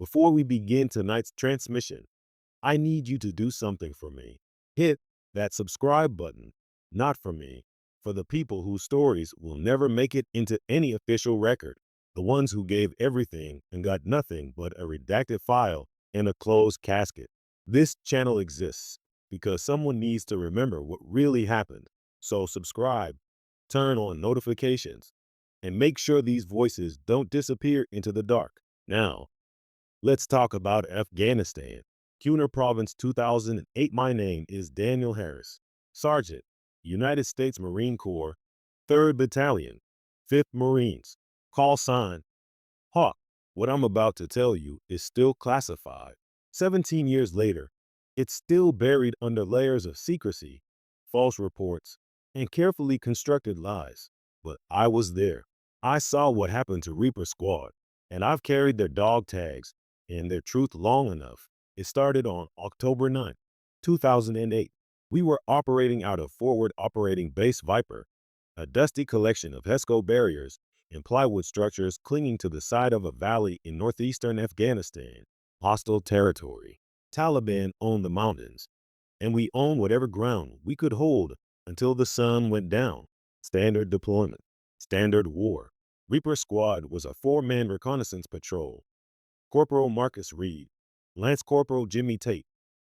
Before we begin tonight's transmission, I need you to do something for me. Hit that subscribe button, not for me, for the people whose stories will never make it into any official record, the ones who gave everything and got nothing but a redacted file and a closed casket. This channel exists because someone needs to remember what really happened. So subscribe, turn on notifications, and make sure these voices don't disappear into the dark. Now, let's talk about Afghanistan. Kunar Province 2008. My name is Daniel Harris, Sergeant, United States Marine Corps, 3rd Battalion, 5th Marines. Call sign, Hawk. What I'm about to tell you is still classified. 17 years later, it's still buried under layers of secrecy, false reports, and carefully constructed lies. But I was there. I saw what happened to Reaper Squad, and I've carried their dog tags and their truth long enough. It started on October 9, 2008. We were operating out of Forward Operating Base Viper, a dusty collection of HESCO barriers and plywood structures clinging to the side of a valley in northeastern Afghanistan. Hostile territory. Taliban owned the mountains, and we owned whatever ground we could hold until the sun went down. Standard deployment. Standard war. Reaper Squad was a 4-man reconnaissance patrol. Corporal Marcus Reed, Lance Corporal Jimmy Tate,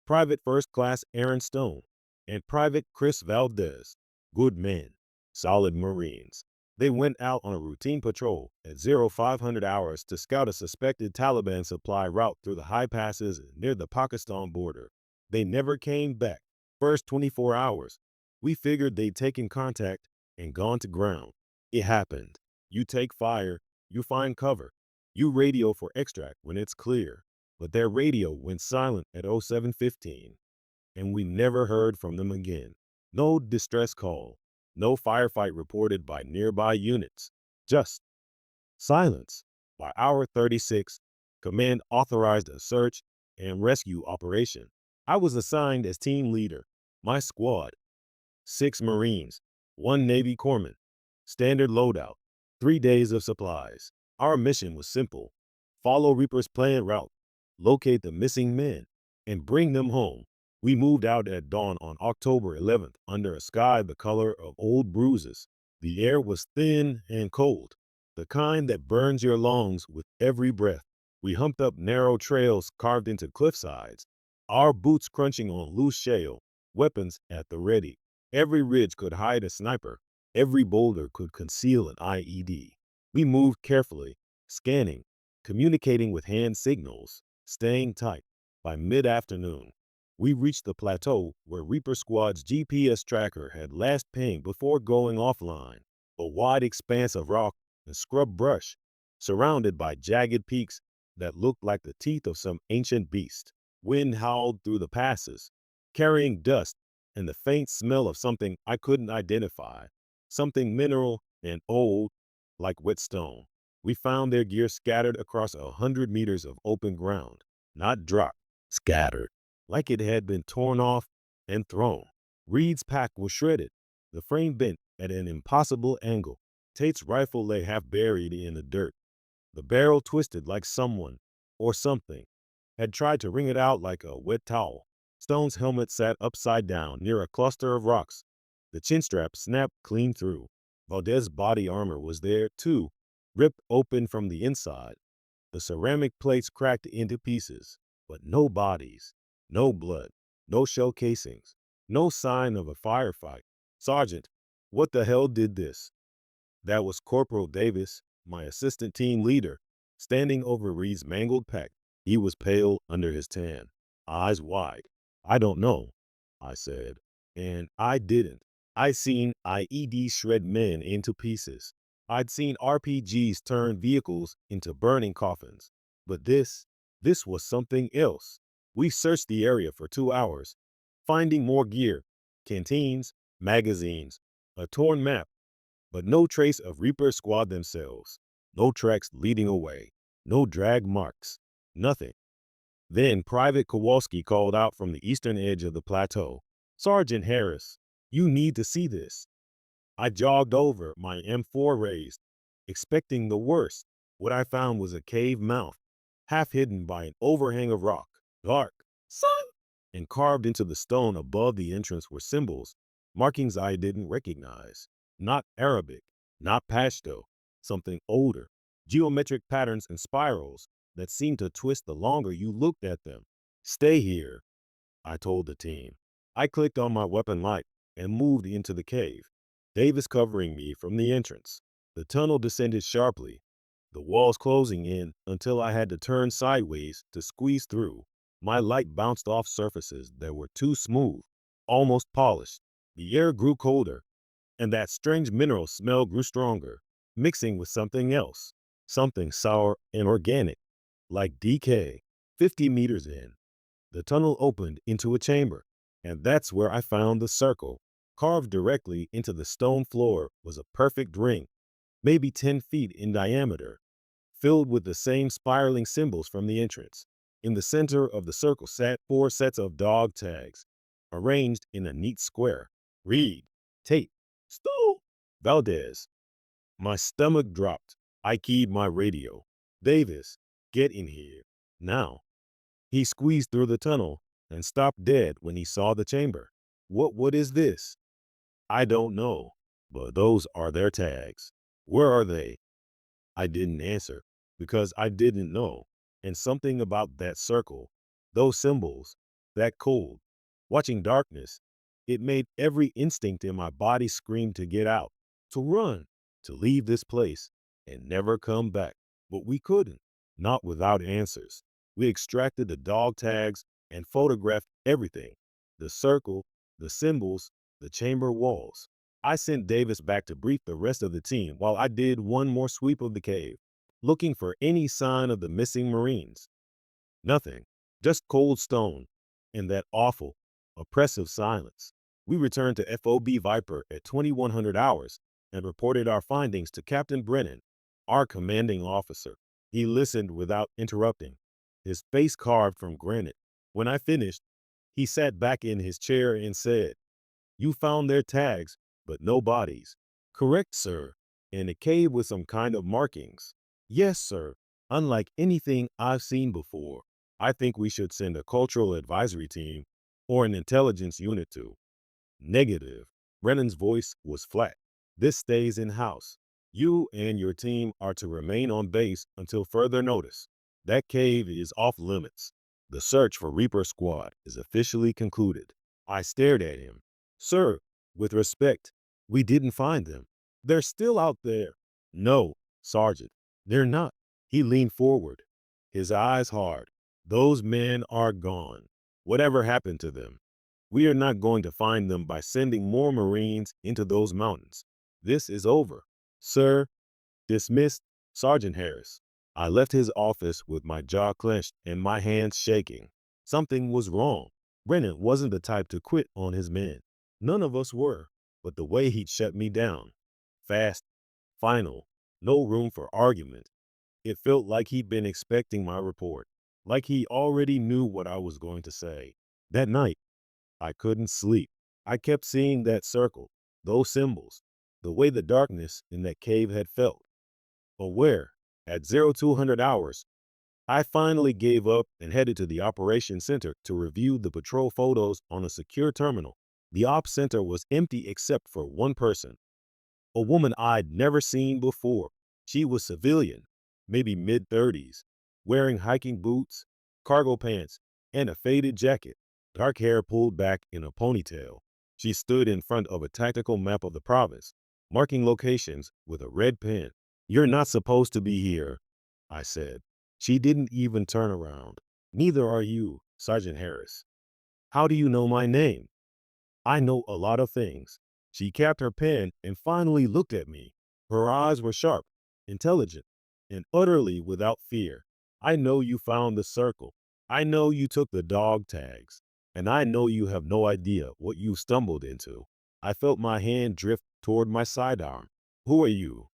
Private First Class Aaron Stone, and Private Chris Valdez. Good men, solid Marines. They went out on a routine patrol at 0500 hours to scout a suspected Taliban supply route through the high passes near the Pakistan border. They never came back. First 24 hours, we figured they'd taken contact and gone to ground. It happened. You take fire, you find cover. You radio for extract when it's clear. But their radio went silent at 0715, and we never heard from them again. No distress call, no firefight reported by nearby units. Just silence. By hour 36, command authorized a search and rescue operation. I was assigned as team leader. My squad, 6 Marines, 1 Navy corpsman. Standard loadout, 3 days of supplies. Our mission was simple. Follow Reaper's planned route, locate the missing men, and bring them home. We moved out at dawn on October 11th under a sky the color of old bruises. The air was thin and cold, the kind that burns your lungs with every breath. We humped up narrow trails carved into cliff sides, our boots crunching on loose shale, weapons at the ready. Every ridge could hide a sniper, every boulder could conceal an IED. We moved carefully, scanning, communicating with hand signals, staying tight. By mid-afternoon, we reached the plateau where Reaper Squad's GPS tracker had last pinged before going offline. A wide expanse of rock and scrub brush, surrounded by jagged peaks that looked like the teeth of some ancient beast. Wind howled through the passes, carrying dust and the faint smell of something I couldn't identify, something mineral and old, like wet stone. We found their gear scattered across 100 meters of open ground, not dropped, scattered, like it had been torn off and thrown. Reed's pack was shredded, the frame bent at an impossible angle. Tate's rifle lay half buried in the dirt, the barrel twisted like someone, or something, had tried to wring it out like a wet towel. Stone's helmet sat upside down near a cluster of rocks. The chin strap snapped clean through. Valdez's body armor was there, too, ripped open from the inside. The ceramic plates cracked into pieces, but no bodies, no blood, no shell casings, no sign of a firefight. Sergeant, what the hell did this? That was Corporal Davis, my assistant team leader, standing over Reed's mangled pack. He was pale under his tan, eyes wide. I don't know, I said. And I didn't. I'd seen IEDs shred men into pieces. I'd seen RPGs turn vehicles into burning coffins. But this was something else. We searched the area for 2 hours, finding more gear, canteens, magazines, a torn map, but no trace of Reaper Squad themselves. No tracks leading away, no drag marks, nothing. Then Private Kowalski called out from the eastern edge of the plateau, "Sergeant Harris, you need to see this." I jogged over, my M4 raised, expecting the worst. What I found was a cave mouth, half hidden by an overhang of rock. Dark, sun, and carved into the stone above the entrance were symbols, markings I didn't recognize. Not Arabic, not Pashto, something older. Geometric patterns and spirals that seemed to twist the longer you looked at them. Stay here, I told the team. I clicked on my weapon light and moved into the cave, Davis covering me from the entrance. The tunnel descended sharply, the walls closing in until I had to turn sideways to squeeze through. My light bounced off surfaces that were too smooth, almost polished. The air grew colder, and that strange mineral smell grew stronger, mixing with something else, something sour and organic, like decay. 50 meters in, the tunnel opened into a chamber, and that's where I found the circle. Carved directly into the stone floor was a perfect ring, maybe 10 feet in diameter, filled with the same spiraling symbols from the entrance. In the center of the circle sat 4 sets of dog tags, arranged in a neat square. Reed, Tate, Stool, Valdez. My stomach dropped. I keyed my radio. Davis, get in here. Now. He squeezed through the tunnel and stopped dead when he saw the chamber. What is this? I don't know, but those are their tags. Where are they? I didn't answer because I didn't know. And something about that circle, those symbols, that cold, watching darkness, it made every instinct in my body scream to get out, to run, to leave this place and never come back. But we couldn't, not without answers. We extracted the dog tags and photographed everything, the circle, the symbols, the chamber walls. I sent Davis back to brief the rest of the team while I did one more sweep of the cave, looking for any sign of the missing Marines. Nothing, just cold stone and that awful, oppressive silence. We returned to FOB Viper at 2100 hours and reported our findings to Captain Brennan, our commanding officer. He listened without interrupting, his face carved from granite. When I finished, he sat back in his chair and said, "You found their tags, but no bodies." "Correct, sir. In a cave with some kind of markings." "Yes, sir. Unlike anything I've seen before. I think we should send a cultural advisory team or an intelligence unit to." "Negative." Brennan's voice was flat. "This stays in-house. You and your team are to remain on base until further notice. That cave is off limits. The search for Reaper Squad is officially concluded." I stared at him. "Sir, with respect, we didn't find them. They're still out there." "No, Sergeant, they're not." He leaned forward, his eyes hard. "Those men are gone. Whatever happened to them? We are not going to find them by sending more Marines into those mountains. This is over." "Sir, dismissed." Sergeant Harris. I left his office with my jaw clenched and my hands shaking. Something was wrong. Brennan wasn't the type to quit on his men. None of us were, but the way he'd shut me down. Fast, final, no room for argument. It felt like he'd been expecting my report, like he already knew what I was going to say. That night, I couldn't sleep. I kept seeing that circle, those symbols, the way the darkness in that cave had felt. Aware, at 0200 hours, I finally gave up and headed to the operations center to review the patrol photos on a secure terminal. The ops center was empty except for one person, a woman I'd never seen before. She was civilian, maybe mid-30s, wearing hiking boots, cargo pants, and a faded jacket, dark hair pulled back in a ponytail. She stood in front of a tactical map of the province, marking locations with a red pen. "You're not supposed to be here," I said. She didn't even turn around. "Neither are you, Sergeant Harris." "How do you know my name?" "I know a lot of things." She capped her pen and finally looked at me. Her eyes were sharp, intelligent, and utterly without fear. "I know you found the circle. I know you took the dog tags. And I know you have no idea what you stumbled into." I felt my hand drift toward my sidearm. "Who are you?"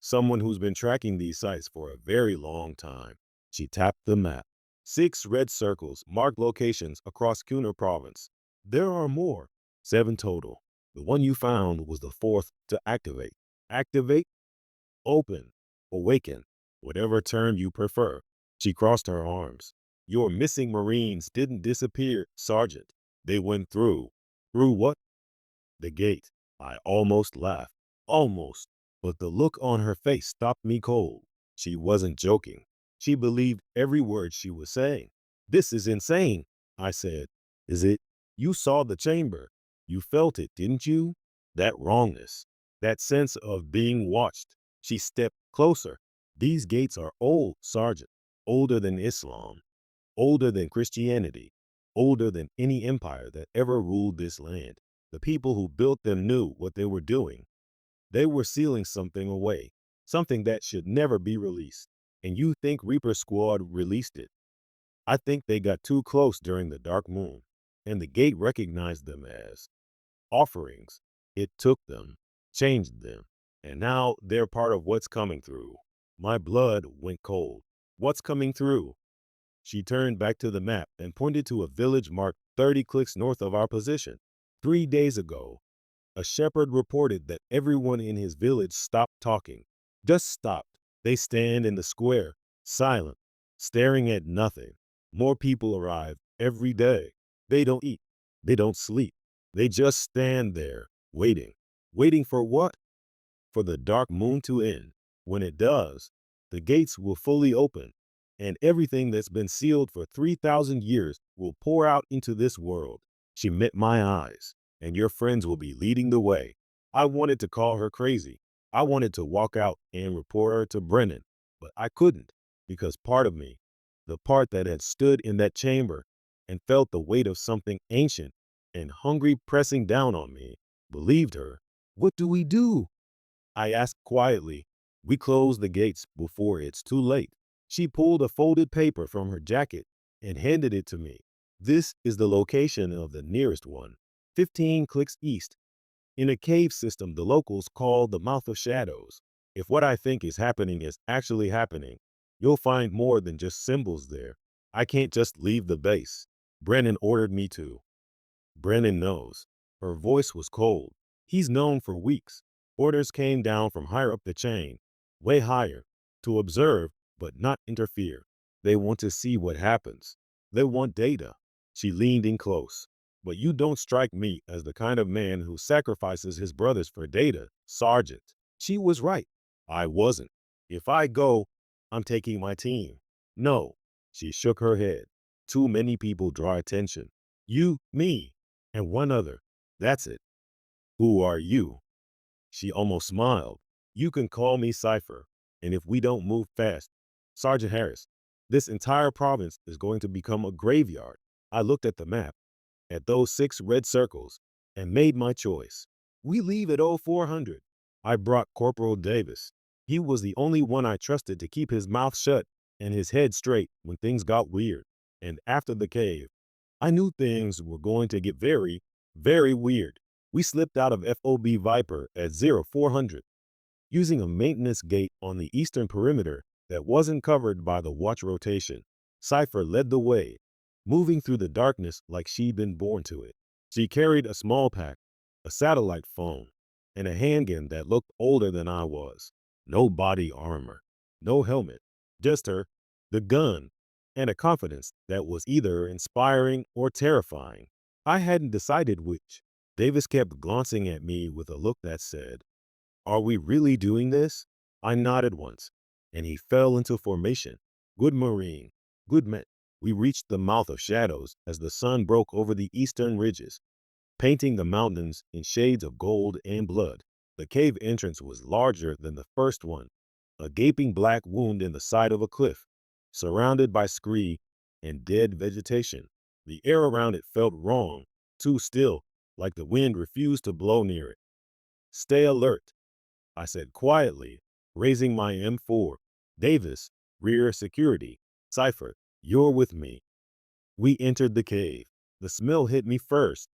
"Someone who's been tracking these sites for a very long time." She tapped the map. 6 red circles marked locations across Kunar Province. "There are more." 7 total. The one you found was the 4th to activate. Activate, open, awaken, whatever term you prefer. She crossed her arms. Your missing Marines didn't disappear, Sergeant. They went through. Through what? The gate. I almost laughed. Almost. But the look on her face stopped me cold. She wasn't joking. She believed every word she was saying. This is insane, I said. Is it? You saw the chamber. You felt it, didn't you? That wrongness. That sense of being watched. She stepped closer. These gates are old, Sergeant. Older than Islam. Older than Christianity. Older than any empire that ever ruled this land. The people who built them knew what they were doing. They were sealing something away, something that should never be released. And you think Reaper Squad released it? I think they got too close during the dark moon, and the gate recognized them as offerings. It took them, changed them, and now they're part of what's coming through. My blood went cold. What's coming through? She turned back to the map and pointed to a village marked 30 clicks north of our position. 3 days ago, a shepherd reported that everyone in his village stopped talking. Just stopped. They stand in the square, silent, staring at nothing. More people arrive every day. They don't eat. They don't sleep. They just stand there, waiting. Waiting for what? For the dark moon to end. When it does, the gates will fully open, and everything that's been sealed for 3,000 years will pour out into this world. She met my eyes, and your friends will be leading the way. I wanted to call her crazy. I wanted to walk out and report her to Brennan, but I couldn't, because part of me, the part that had stood in that chamber and felt the weight of something ancient and hungry pressing down on me, believed her. What do we do? I asked quietly. We close the gates before it's too late. She pulled a folded paper from her jacket and handed it to me. This is the location of the nearest one, 15 clicks east, in a cave system the locals call the Mouth of Shadows. If what I think is happening is actually happening, you'll find more than just symbols there. I can't just leave the base. Brennan ordered me to. Brennan knows. Her voice was cold. He's known for weeks. Orders came down from higher up the chain, way higher, to observe but not interfere. They want to see what happens. They want data. She leaned in close. But you don't strike me as the kind of man who sacrifices his brothers for data, Sergeant. She was right. I wasn't. If I go, I'm taking my team. No. She shook her head. Too many people draw attention. You, me, and one other. That's it. Who are you? She almost smiled. You can call me Cypher, and if we don't move fast, Sergeant Harris, this entire province is going to become a graveyard. I looked at the map, at those 6 red circles, and made my choice. We leave at 0400. I brought Corporal Davis. He was the only one I trusted to keep his mouth shut and his head straight when things got weird. And after the cave, I knew things were going to get very, very weird. We slipped out of FOB Viper at 0400, using a maintenance gate on the eastern perimeter that wasn't covered by the watch rotation. Cypher led the way, moving through the darkness like she'd been born to it. She carried a small pack, a satellite phone, and a handgun that looked older than I was. No body armor, no helmet, just her, the gun, and a confidence that was either inspiring or terrifying. I hadn't decided which. Davis kept glancing at me with a look that said, "Are we really doing this?" I nodded once, and he fell into formation. Good Marine, good man. We reached the Mouth of Shadows as the sun broke over the eastern ridges, painting the mountains in shades of gold and blood. The cave entrance was larger than the first one, a gaping black wound in the side of a cliff, surrounded by scree and dead vegetation. The air around it felt wrong, too still, like the wind refused to blow near it. Stay alert, I said quietly, raising my M4. Davis, rear security. Cypher, you're with me. We entered the cave. The smell hit me first,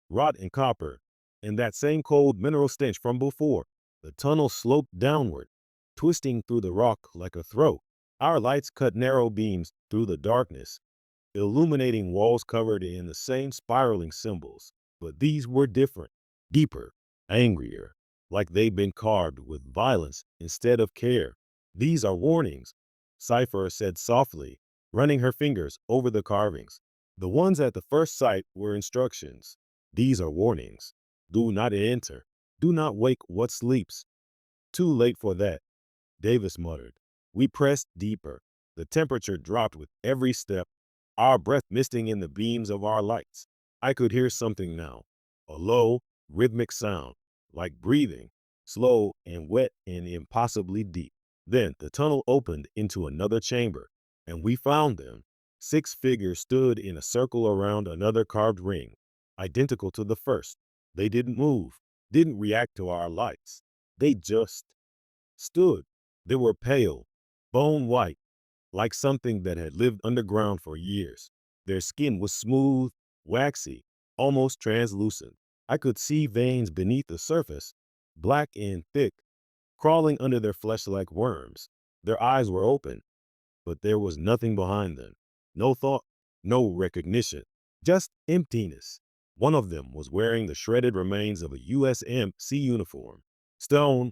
rot and copper, and that same cold mineral stench from before. The tunnel sloped downward, twisting through the rock like a throat. Our lights cut narrow beams through the darkness, illuminating walls covered in the same spiraling symbols. But these were different, deeper, angrier, like they'd been carved with violence instead of care. These are warnings. Cypher said softly, running her fingers over the carvings. The ones at the first sight were instructions. These are warnings. Do not enter. Do not wake what sleeps. Too late for that, Davis muttered. We pressed deeper. The temperature dropped with every step, our breath misting in the beams of our lights. I could hear something now, a low, rhythmic sound, like breathing, slow and wet and impossibly deep. Then the tunnel opened into another chamber, and we found them. 6 figures stood in a circle around another carved ring, identical to the first. They didn't move, didn't react to our lights. They just stood. They were pale, bone white, like something that had lived underground for years. Their skin was smooth, waxy, almost translucent. I could see veins beneath the surface, black and thick, crawling under their flesh like worms. Their eyes were open, but there was nothing behind them. No thought, no recognition, just emptiness. One of them was wearing the shredded remains of a USMC uniform. Stone,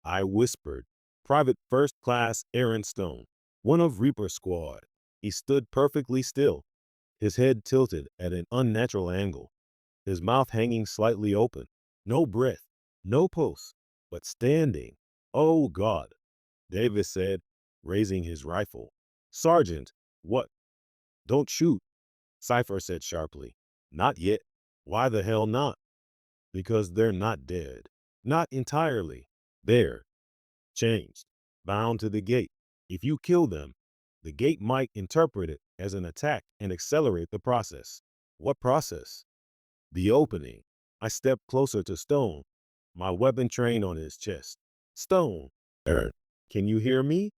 I whispered. Private First Class Aaron Stone, one of Reaper's squad. He stood perfectly still, his head tilted at an unnatural angle, his mouth hanging slightly open. No breath, no pulse, but standing. Oh, God, Davis said, raising his rifle. Sergeant, what? Don't shoot, Cypher said sharply. Not yet. Why the hell not? Because they're not dead. Not entirely. They're changed, bound to the gate. If you kill them, the gate might interpret it as an attack and accelerate the process. What process? The opening. I stepped closer to Stone, my weapon trained on his chest. Stone, Aaron, can you hear me?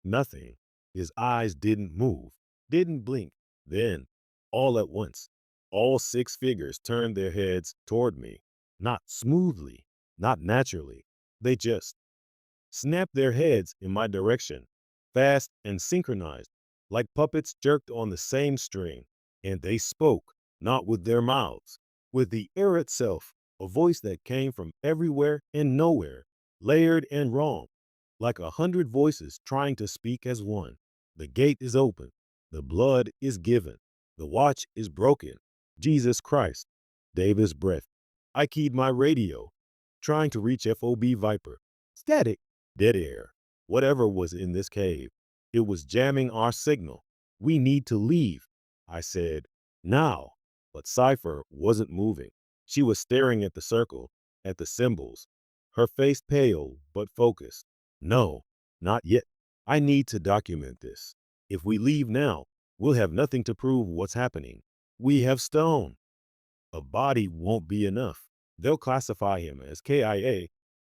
Nothing. His eyes didn't move, didn't blink. Then, all at once, all 6 figures turned their heads toward me. Not smoothly, not naturally. They just snapped their heads in my direction, fast and synchronized, like puppets jerked on the same string. And they spoke, not with their mouths, with the air itself, a voice that came from everywhere and nowhere, layered and wrong, like 100 voices trying to speak as one. The gate is open. The blood is given. The watch is broken. Jesus Christ. Davis breathed. I keyed my radio, trying to reach FOB Viper. Static. Dead air. Whatever was in this cave. It was jamming our signal. We need to leave, I said. Now. But Cypher wasn't moving. She was staring at the circle, at the symbols, her face pale but focused. No, not yet. I need to document this. If we leave now, we'll have nothing to prove what's happening. We have Stone. A body won't be enough. They'll classify him as KIA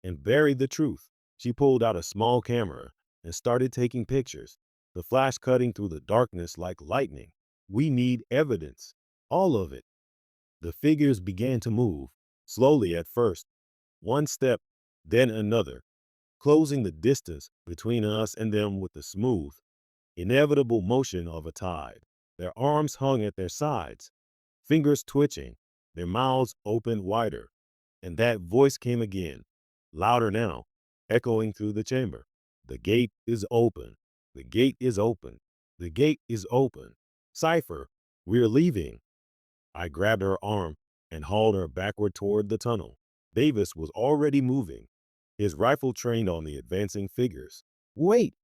and bury the truth. She pulled out a small camera and started taking pictures, the flash cutting through the darkness like lightning. We need evidence. All of it. The figures began to move, slowly at first, one step, then another, closing the distance between us and them with the smooth, inevitable motion of a tide. Their arms hung at their sides, fingers twitching, their mouths opened wider. And that voice came again, louder now, echoing through the chamber. The gate is open. The gate is open. The gate is open. Cypher, we're leaving. I grabbed her arm and hauled her backward toward the tunnel. Davis was already moving, his rifle trained on the advancing figures. Wait,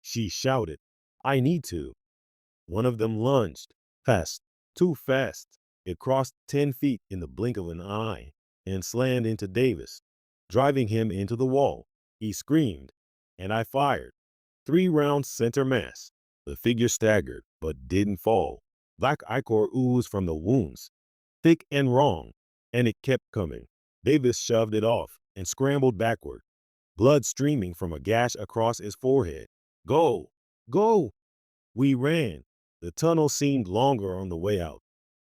she shouted. I need to. One of them lunged. Fast. Too fast. It crossed 10 feet in the blink of an eye and slammed into Davis, driving him into the wall. He screamed, and I fired. 3 rounds center mass. The figure staggered, but didn't fall. Black ichor oozed from the wounds, thick and wrong, and it kept coming. Davis shoved it off and scrambled backward, blood streaming from a gash across his forehead. Go! Go! We ran. The tunnel seemed longer on the way out,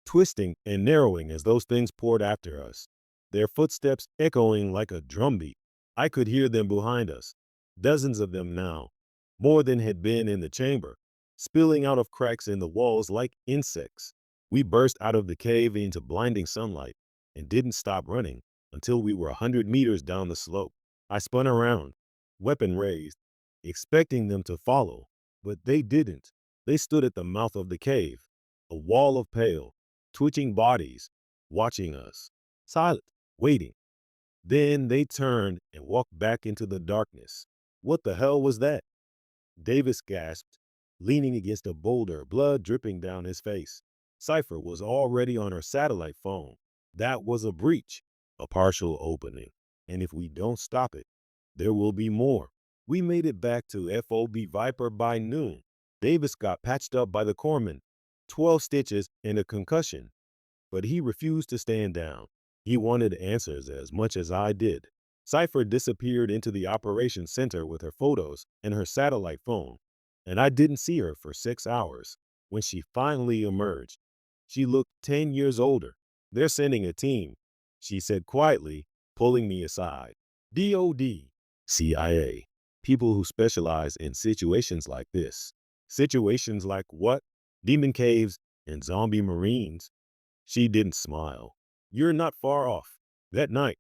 twisting and narrowing as those things poured after us, their footsteps echoing like a drumbeat. I could hear them behind us, dozens of them now, more than had been in the chamber, spilling out of cracks in the walls like insects. We burst out of the cave into blinding sunlight and didn't stop running until we were 100 meters down the slope. I spun around, weapon raised, expecting them to follow. But they didn't. They stood at the mouth of the cave, a wall of pale, twitching bodies, watching us, silent, waiting. Then they turned and walked back into the darkness. What the hell was that? Davis gasped, leaning against a boulder, blood dripping down his face. Cypher was already on her satellite phone. That was a breach, a partial opening. And if we don't stop it, there will be more. We made it back to FOB Viper by noon. Davis got patched up by the corpsman, 12 stitches and a concussion, but he refused to stand down. He wanted answers as much as I did. Cypher disappeared into the operations center with her photos and her satellite phone, and I didn't see her for 6 hours. When she finally emerged, she looked 10 years older. They're sending a team, she said quietly, pulling me aside. DOD, CIA, people who specialize in situations like this. Situations like what? Demon caves and zombie marines. She didn't smile. You're not far off. That night,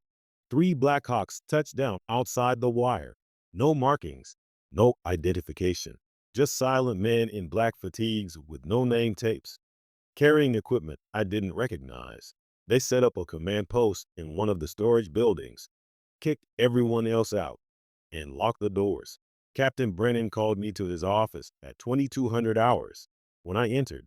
3 Blackhawks touched down outside the wire. No markings, no identification. Just silent men in black fatigues with no name tapes, carrying equipment I didn't recognize. They set up a command post in one of the storage buildings, kicked everyone else out, and locked the doors. Captain Brennan called me to his office at 2200 hours. When I entered,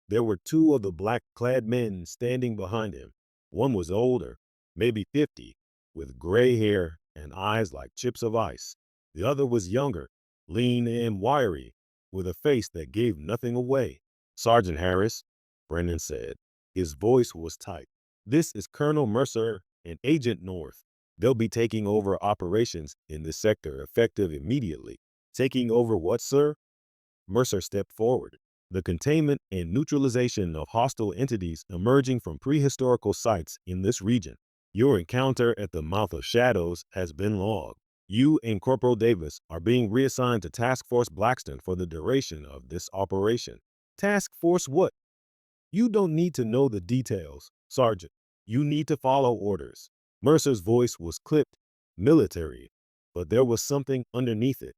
there were 2 of the black-clad men standing behind him. One was older, maybe 50, with gray hair and eyes like chips of ice. The other was younger, lean and wiry, with a face that gave nothing away. Sergeant Harris, Brennan said. His voice was tight. This is Colonel Mercer and Agent North. They'll be taking over operations in this sector effective immediately. Taking over what, sir? Mercer stepped forward. The containment and neutralization of hostile entities emerging from prehistorical sites in this region. Your encounter at the mouth of shadows has been logged. You and Corporal Davis are being reassigned to Task Force Blackston for the duration of this operation. Task Force what? You don't need to know the details, Sergeant. You need to follow orders. Mercer's voice was clipped, military, but there was something underneath it,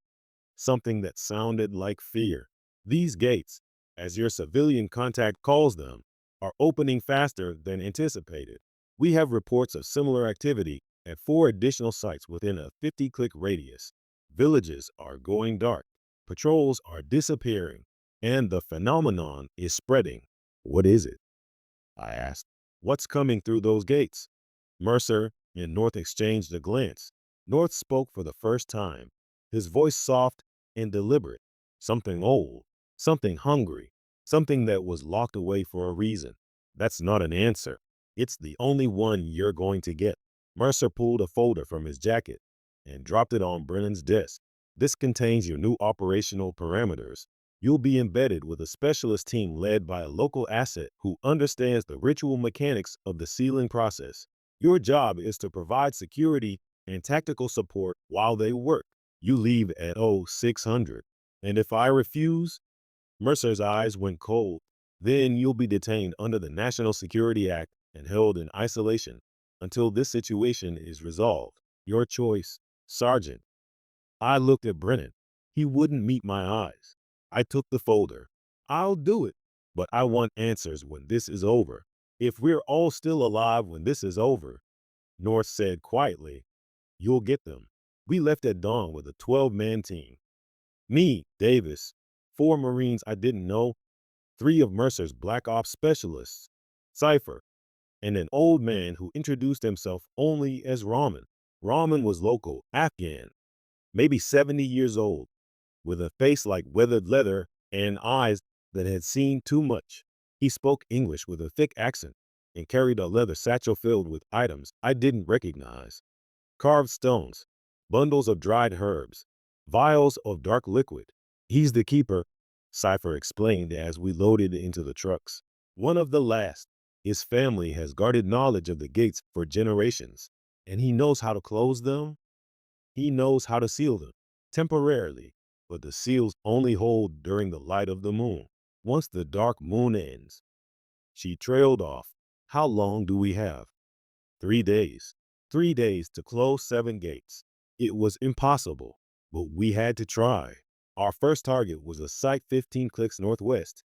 something that sounded like fear. These gates, as your civilian contact calls them, are opening faster than anticipated. We have reports of similar activity at 4 additional sites within a 50-click radius. Villages are going dark. Patrols are disappearing, and the phenomenon is spreading. What is it? I asked. What's coming through those gates? Mercer and North exchanged a glance. North spoke for the first time, his voice soft and deliberate. Something old, something hungry, something that was locked away for a reason. That's not an answer. It's the only one you're going to get. Mercer pulled a folder from his jacket and dropped it on Brennan's desk. This contains your new operational parameters. You'll be embedded with a specialist team led by a local asset who understands the ritual mechanics of the sealing process. Your job is to provide security and tactical support while they work. You leave at 0600. And if I refuse, Mercer's eyes went cold. Then you'll be detained under the National Security Act and held in isolation until this situation is resolved. Your choice, Sergeant. I looked at Brennan. He wouldn't meet my eyes. I took the folder. I'll do it, but I want answers when this is over. If we're all still alive when this is over, North said quietly, you'll get them. We left at dawn with a 12-man team. Me, Davis, 4 Marines I didn't know, 3 of Mercer's Black Ops specialists, Cypher, and an old man who introduced himself only as Rahman. Rahman was local, Afghan, maybe 70 years old, with a face like weathered leather and eyes that had seen too much. He spoke English with a thick accent and carried a leather satchel filled with items I didn't recognize. Carved stones, bundles of dried herbs, vials of dark liquid. He's the keeper, Cypher explained as we loaded into the trucks. One of the last. His family has guarded knowledge of the gates for generations, and he knows how to close them. He knows how to seal them, temporarily, but the seals only hold during the light of the moon. Once the dark moon ends, she trailed off. How long do we have? 3 days. 3 days to close 7 gates. It was impossible, but we had to try. Our first target was a site 15 clicks northwest,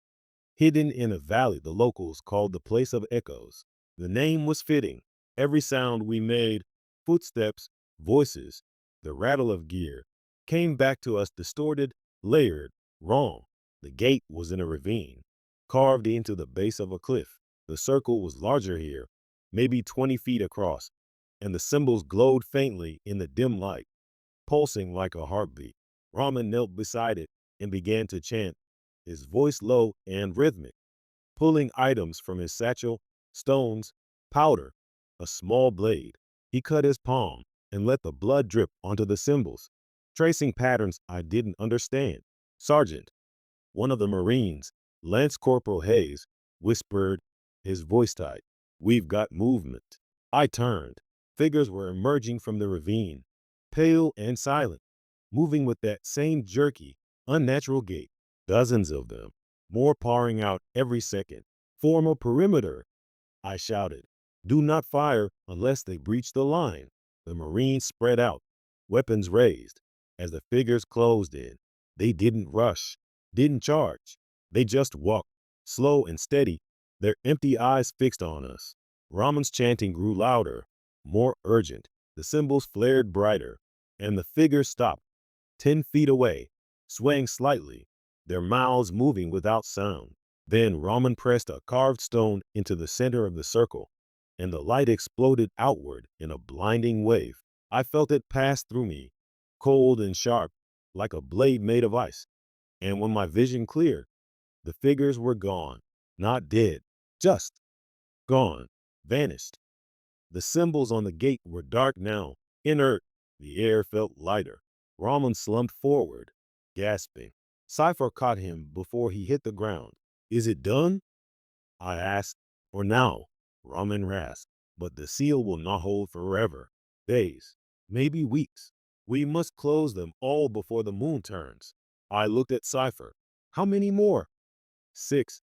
hidden in a valley the locals called the Place of Echoes. The name was fitting. Every sound we made, footsteps, voices, the rattle of gear, came back to us distorted, layered, wrong. The gate was in a ravine, carved into the base of a cliff. The circle was larger here, maybe 20 feet across, and the symbols glowed faintly in the dim light, pulsing like a heartbeat. Raman knelt beside it and began to chant, his voice low and rhythmic, pulling items from his satchel, stones, powder, a small blade. He cut his palm and let the blood drip onto the symbols, tracing patterns I didn't understand. Sergeant, one of the Marines, Lance Corporal Hayes, whispered, his voice tight, "We've got movement." I turned. Figures were emerging from the ravine, pale and silent, moving with that same jerky, unnatural gait. Dozens of them, more pouring out every second. "Form a perimeter," I shouted. "Do not fire unless they breach the line." The Marines spread out, weapons raised. As the figures closed in, they didn't rush, didn't charge. They just walked, slow and steady, their empty eyes fixed on us. Raman's chanting grew louder, more urgent. The symbols flared brighter, and the figures stopped, 10 feet away, swaying slightly, their mouths moving without sound. Then Raman pressed a carved stone into the center of the circle, and the light exploded outward in a blinding wave. I felt it pass through me, cold and sharp, like a blade made of ice. And when my vision cleared, the figures were gone, not dead, just gone, vanished. The symbols on the gate were dark now, inert. The air felt lighter. Raman slumped forward, gasping. Cypher caught him before he hit the ground. "Is it done?" I asked. "For now," Raman rasped. "But the seal will not hold forever. Days, maybe weeks. We must close them all before the moon turns." I looked at Cypher. "How many more?" "6,"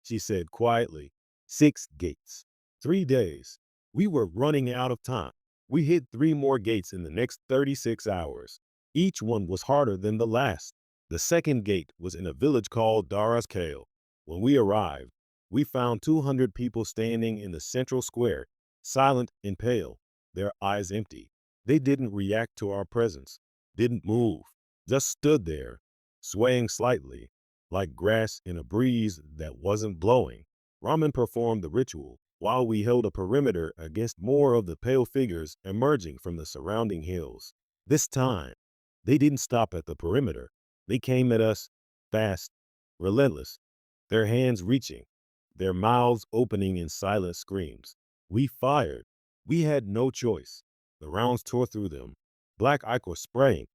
she said quietly. "6 gates. 3 days." We were running out of time. We hit 3 more gates in the next 36 hours. Each one was harder than the last. The second gate was in a village called Daras Kale. When we arrived, we found 200 people standing in the central square, silent and pale, their eyes empty. They didn't react to our presence, didn't move, just stood there, swaying slightly, like grass in a breeze that wasn't blowing. Raman performed the ritual while we held a perimeter against more of the pale figures emerging from the surrounding hills. This time, they didn't stop at the perimeter. They came at us, fast, relentless, their hands reaching, their mouths opening in silent screams. We fired. We had no choice. The rounds tore through them, black ichor spraying,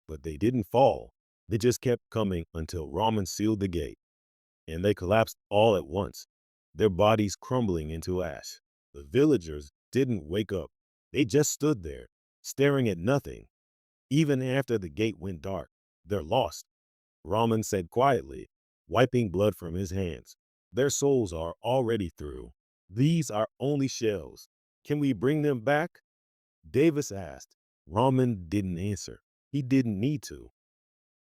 but they didn't fall. They just kept coming until Raman sealed the gate, and they collapsed all at once, their bodies crumbling into ash. The villagers didn't wake up. They just stood there, staring at nothing. Even after the gate went dark, "They're lost," Raman said quietly, wiping blood from his hands. "Their souls are already through. These are only shells. Can we bring them back?" Davis asked. Raman didn't answer. He didn't need to.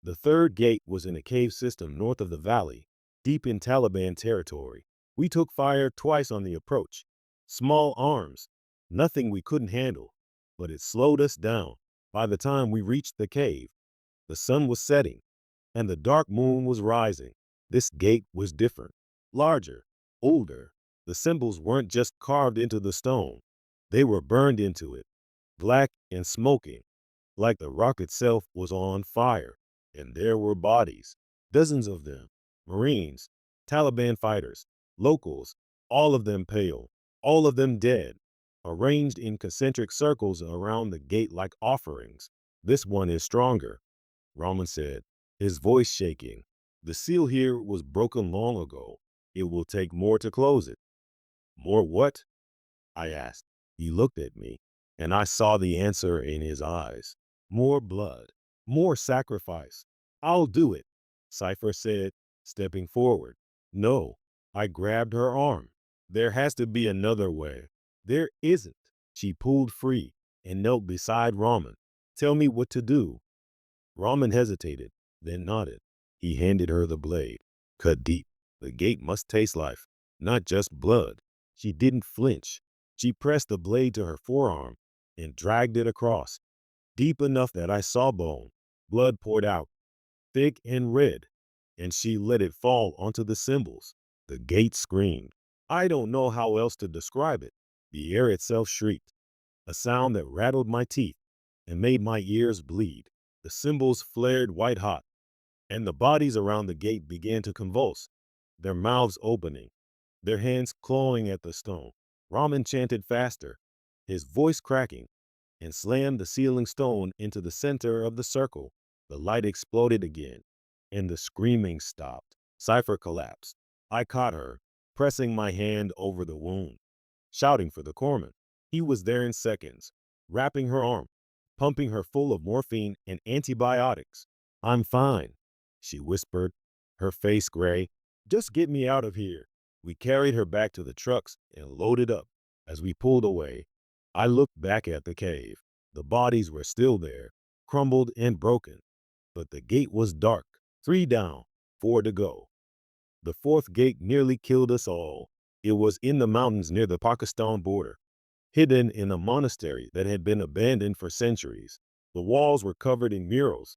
The third gate was in a cave system north of the valley, deep in Taliban territory. We took fire twice on the approach. Small arms, nothing we couldn't handle, but it slowed us down. By the time we reached the cave, the sun was setting, and the dark moon was rising. This gate was different, larger, older. The symbols weren't just carved into the stone. They were burned into it, black and smoking, like the rock itself was on fire. And there were bodies, dozens of them, Marines, Taliban fighters, locals, all of them pale, all of them dead, arranged in concentric circles around the gate like offerings. "This one is stronger," Raman said, his voice shaking. "The seal here was broken long ago. It will take more to close it." "More what?" I asked. He looked at me, and I saw the answer in his eyes. "More blood, more sacrifice." "I'll do it," Cypher said, stepping forward. "No," I grabbed her arm. "There has to be another way." "There isn't." She pulled free and knelt beside Raman. "Tell me what to do." Raman hesitated, then nodded. He handed her the blade. Cut deep. The gate must taste life, not just blood. She didn't flinch. She pressed the blade to her forearm and dragged it across, deep enough that I saw bone. Blood poured out, thick and red, and she let it fall onto the symbols. The gate screamed. I don't know how else to describe it. The air itself shrieked, a sound that rattled my teeth and made my ears bleed. The symbols flared white hot, and the bodies around the gate began to convulse, their mouths opening, their hands clawing at the stone. Raman chanted faster, his voice cracking, and slammed the sealing stone into the center of the circle. The light exploded again, and the screaming stopped. Cypher collapsed. I caught her, pressing my hand over the wound, shouting for the corpsman. He was there in seconds, wrapping her arm, pumping her full of morphine and antibiotics. I'm fine, she whispered, her face gray. Just get me out of here. We carried her back to the trucks and loaded up. As we pulled away, I looked back at the cave. The bodies were still there, crumbled and broken, but the gate was dark. 3 down, 4 to go. The fourth gate nearly killed us all. It was in the mountains near the Pakistan border, hidden in a monastery that had been abandoned for centuries. The walls were covered in murals,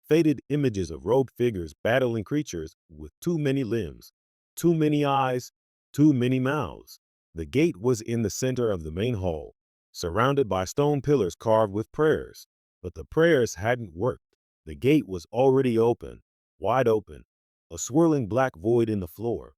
faded images of robed figures battling creatures with too many limbs, too many eyes, too many mouths. The gate was in the center of the main hall, surrounded by stone pillars carved with prayers. But the prayers hadn't worked. The gate was already open, wide open, a swirling black void in the floor.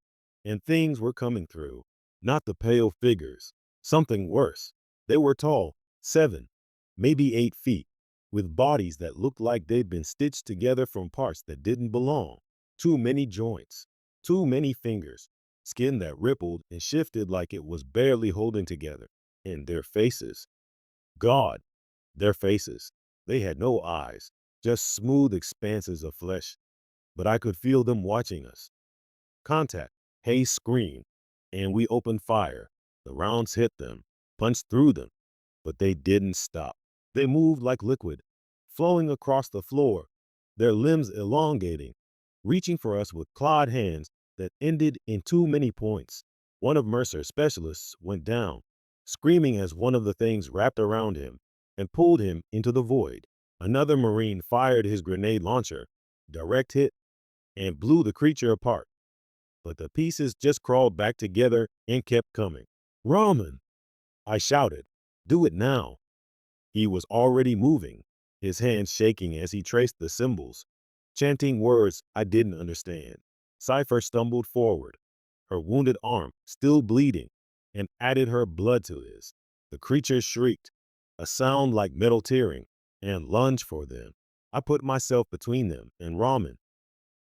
And things were coming through, not the pale figures, something worse. They were tall, 7, maybe 8 feet, with bodies that looked like they'd been stitched together from parts that didn't belong. Too many joints, too many fingers, skin that rippled and shifted like it was barely holding together. And their faces. God, their faces. They had no eyes, just smooth expanses of flesh. But I could feel them watching us. Contact. Hayes screamed, and we opened fire. The rounds hit them, punched through them, but they didn't stop. They moved like liquid, flowing across the floor, their limbs elongating, reaching for us with clawed hands that ended in too many points. One of Mercer's specialists went down, screaming as one of the things wrapped around him and pulled him into the void. Another Marine fired his grenade launcher, direct hit, and blew the creature apart. But the pieces just crawled back together and kept coming. Raman, I shouted. Do it now. He was already moving, his hands shaking as he traced the symbols, chanting words I didn't understand. Cypher stumbled forward, her wounded arm still bleeding, and added her blood to his. The creature shrieked, a sound like metal tearing, and lunged for them. I put myself between them and Raman,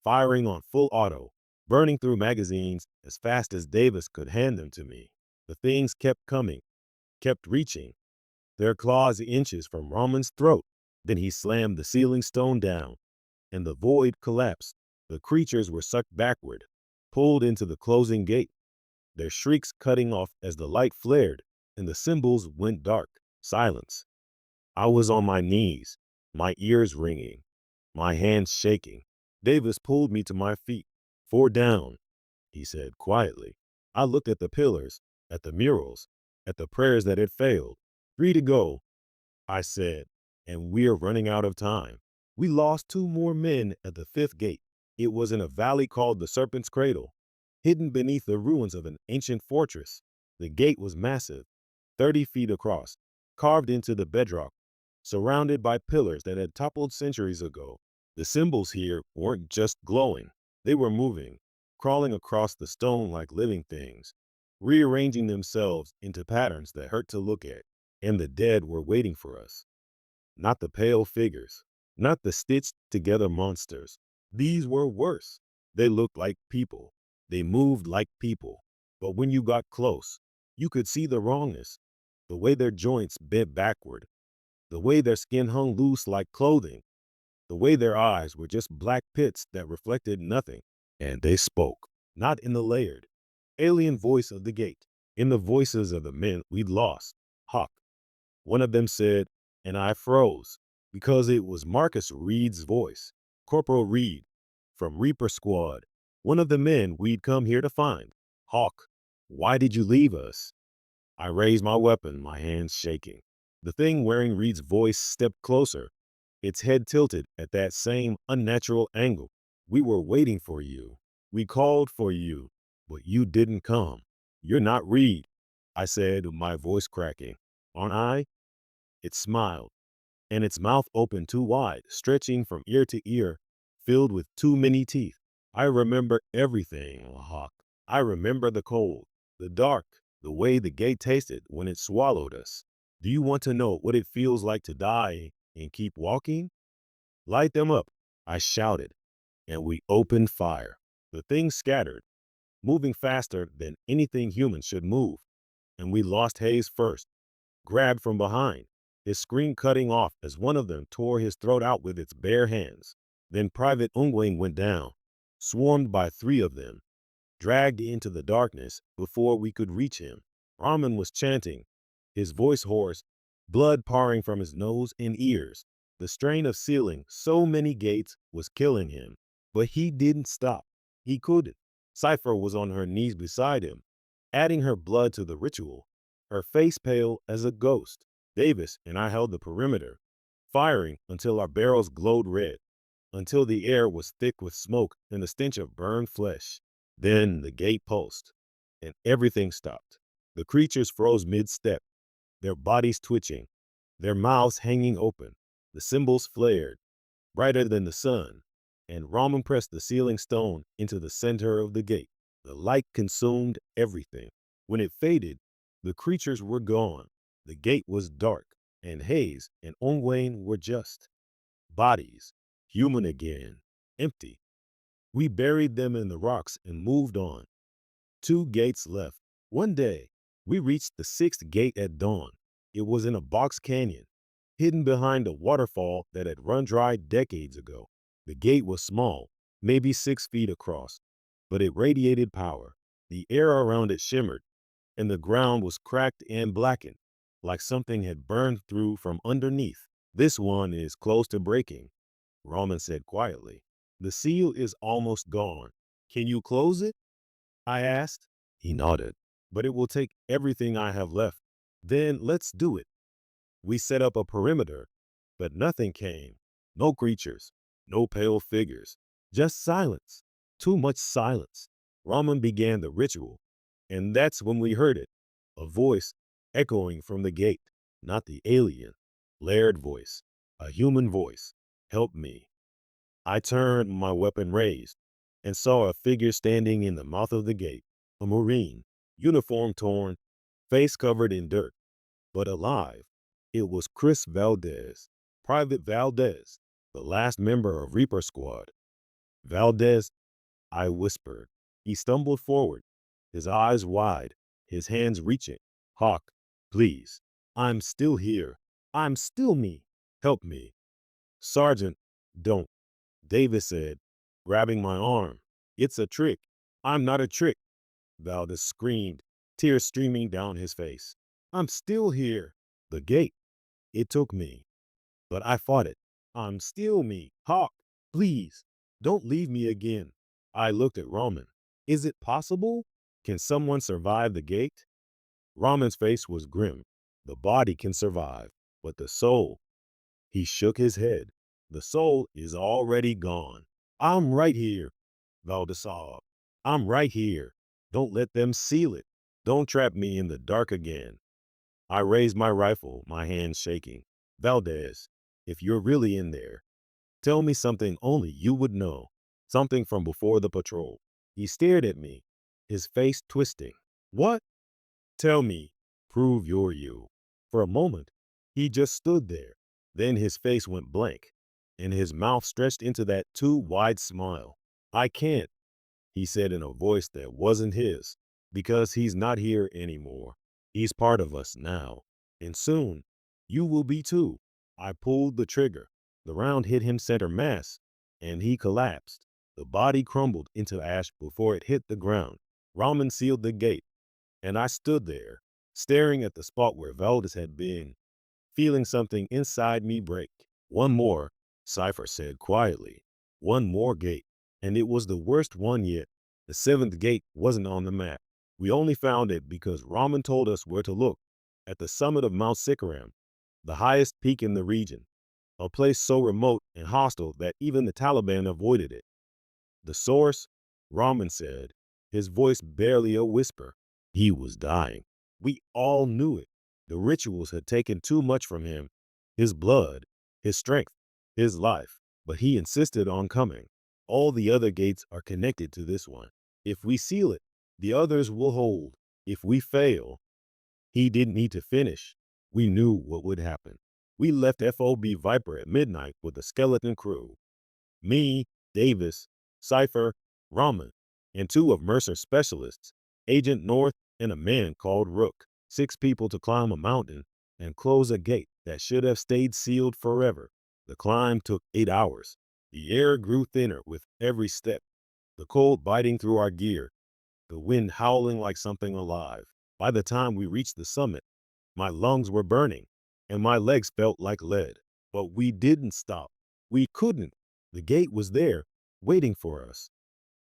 firing on full auto, burning through magazines as fast as Davis could hand them to me. The things kept coming, kept reaching, their claws inches from Raman's throat. Then he slammed the sealing stone down, and the void collapsed. The creatures were sucked backward, pulled into the closing gate, their shrieks cutting off as the light flared and the symbols went dark. Silence. I was on my knees, my ears ringing, my hands shaking. Davis pulled me to my feet. 4 down, he said quietly. I looked at the pillars, at the murals, at the prayers that had failed. 3 to go, I said, and we're running out of time. We lost 2 more men at the 5th gate. It was in a valley called the Serpent's Cradle, hidden beneath the ruins of an ancient fortress. The gate was massive, 30 feet across, carved into the bedrock, surrounded by pillars that had toppled centuries ago. The symbols here weren't just glowing. They were moving, crawling across the stone like living things, rearranging themselves into patterns that hurt to look at. And the dead were waiting for us. Not the pale figures, not the stitched together monsters. These were worse. They looked like people. They moved like people. But when you got close, you could see the wrongness, the way their joints bent backward, the way their skin hung loose like clothing, the way their eyes were just black pits that reflected nothing. And they spoke, not in the layered, alien voice of the gate, in the voices of the men we'd lost. Hawk. One of them said, and I froze, because it was Marcus Reed's voice. Corporal Reed, from Reaper Squad, one of the men we'd come here to find. Hawk, why did you leave us? I raised my weapon, my hands shaking. The thing wearing Reed's voice stepped closer, its head tilted at that same unnatural angle. We were waiting for you. We called for you, but you didn't come. You're not Reed, I said, my voice cracking. Aren't I? It smiled, and its mouth opened too wide, stretching from ear to ear, filled with too many teeth. I remember everything, Hawk. I remember the cold, the dark, the way the gate tasted when it swallowed us. Do you want to know what it feels like to die and keep walking? Light them up, I shouted, and we opened fire. The thing scattered, moving faster than anything human should move, and we lost Hayes first, grabbed from behind, his scream cutting off as one of them tore his throat out with its bare hands. Then Private Ungwing went down, swarmed by three of them, dragged into the darkness before we could reach him. Rahman was chanting, his voice hoarse, blood pouring from his nose and ears. The strain of sealing so many gates was killing him, but he didn't stop. He couldn't. Cypher was on her knees beside him, adding her blood to the ritual, her face pale as a ghost. Davis and I held the perimeter, firing until our barrels glowed red, until the air was thick with smoke and the stench of burned flesh. Then the gate pulsed, and everything stopped. The creatures froze mid-step, their bodies twitching, their mouths hanging open. The symbols flared, brighter than the sun, and Raman pressed the sealing stone into the center of the gate. The light consumed everything. When it faded, the creatures were gone. The gate was dark, and Hayes and Ongwain were just bodies, human again, empty. We buried them in the rocks and moved on. 2 gates left. One day, we reached the 6th gate at dawn. It was in a box canyon, hidden behind a waterfall that had run dry decades ago. The gate was small, maybe 6 feet across, but it radiated power. The air around it shimmered, and the ground was cracked and blackened, like something had burned through from underneath. This one is close to breaking, Roman said quietly. The seal is almost gone. Can you close it? I asked. He nodded. But it will take everything I have left. Then let's do it. We set up a perimeter, but nothing came. No creatures, no pale figures, just silence. Too much silence. Raman began the ritual, and that's when we heard it. A voice echoing from the gate, not the alien, layered voice, a human voice. Help me. I turned, my weapon raised, and saw a figure standing in the mouth of the gate, a Marine, uniform torn, face covered in dirt, but alive. It was Chris Valdez, Private Valdez, the last member of Reaper Squad. Valdez, I whispered. He stumbled forward, his eyes wide, his hands reaching. Hawk, please. I'm still here. I'm still me. Help me. Sergeant, don't. Davis said, grabbing my arm. It's a trick. I'm not a trick. Valdez screamed, tears streaming down his face. I'm still here. The gate. It took me, but I fought it. I'm still me. Hawk, please, don't leave me again. I looked at Roman. Is it possible? Can someone survive the gate? Roman's face was grim. The body can survive, but the soul. He shook his head. The soul is already gone. I'm right here, Valdez sobbed. I'm right here. Don't let them seal it. Don't trap me in the dark again. I raised my rifle, my hands shaking. Valdez, if you're really in there, tell me something only you would know. Something from before the patrol. He stared at me, his face twisting. What? Tell me. Prove you're you. For a moment, he just stood there. Then his face went blank, and his mouth stretched into that too wide smile. I can't, he said in a voice that wasn't his, because he's not here anymore. He's part of us now, and soon you will be too. I pulled the trigger. The round hit him center mass, and he collapsed. The body crumbled into ash before it hit the ground. Raman sealed the gate, and I stood there, staring at the spot where Valdez had been, feeling something inside me break. One more, Cypher said quietly. One more gate, and it was the worst one yet. The seventh gate wasn't on the map. We only found it because Rahman told us where to look, at the summit of Mount Sikaram, the highest peak in the region, a place so remote and hostile that even the Taliban avoided it. The source, Rahman said, his voice barely a whisper. He was dying. We all knew it. The rituals had taken too much from him, his blood, his strength, his life, but he insisted on coming. All the other gates are connected to this one. If we seal it, the others will hold. If we fail, he didn't need to finish. We knew what would happen. We left FOB Viper at midnight with a skeleton crew. Me, Davis, Cypher, Rahman, and two of Mercer's specialists, Agent North and a man called Rook. 6 people to climb a mountain and close a gate that should have stayed sealed forever. The climb took 8 hours. The air grew thinner with every step, the cold biting through our gear, the wind howling like something alive. By the time we reached the summit, my lungs were burning and my legs felt like lead. But we didn't stop. We couldn't. The gate was there, waiting for us.